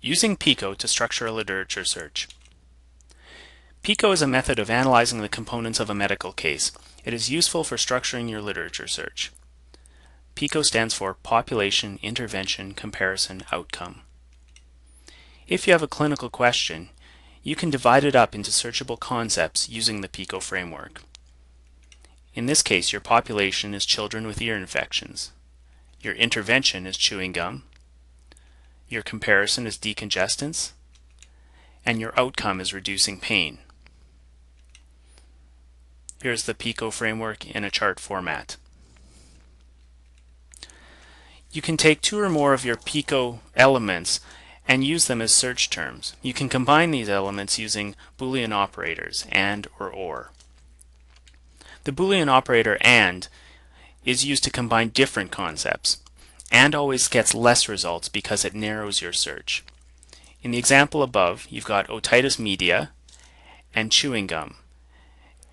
Using PICO to structure a literature search. PICO is a method of analyzing the components of a medical case. It is useful for structuring your literature search. PICO stands for Population, Intervention, Comparison, Outcome. If you have a clinical question, you can divide it up into searchable concepts using the PICO framework. In this case, your population is children with ear infections. Your intervention is chewing gum. Your comparison is decongestants. And your outcome is reducing pain. Here's the PICO framework in a chart format. You can take two or more of your PICO elements and use them as search terms. You can combine these elements using Boolean operators, and or. The Boolean operator AND is used to combine different concepts. AND always gets less results because it narrows your search. In the example above, you've got otitis media and chewing gum.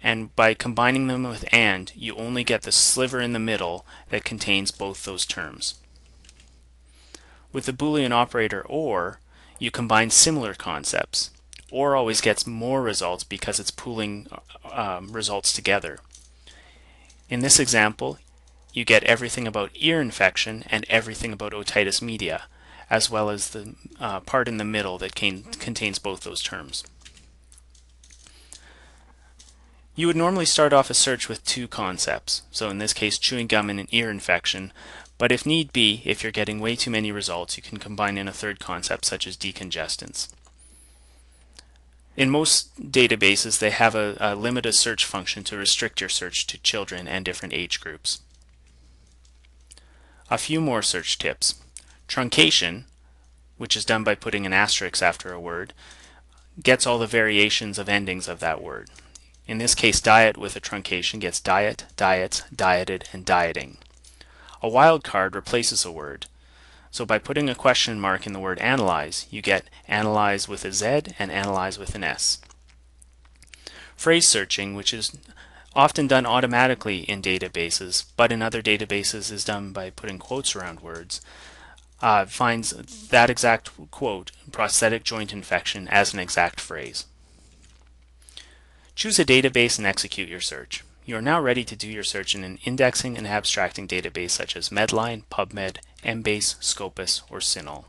And by combining them with AND, you only get the sliver in the middle that contains both those terms. With the Boolean operator OR, you combine similar concepts. OR always gets more results because it's pooling results together. In this example, you get everything about ear infection and everything about otitis media, as well as the part in the middle that contains both those terms. You would normally start off a search with two concepts, so in this case chewing gum and an ear infection, but if need be, if you're getting way too many results, you can combine in a third concept such as decongestants. In most databases, they have a limited search function to restrict your search to children and different age groups. A few more search tips. Truncation, which is done by putting an asterisk after a word, gets all the variations of endings of that word. In this case, diet with a truncation gets diet, diets, dieted, and dieting. A wildcard replaces a word. So by putting a question mark in the word analyze, you get analyze with a Z and analyze with an S. Phrase searching, which is often done automatically in databases, but in other databases is done by putting quotes around words, finds that exact quote, prosthetic joint infection, as an exact phrase. Choose a database and execute your search. You are now ready to do your search in an indexing and abstracting database such as Medline, PubMed, Embase, Scopus, or CINAHL.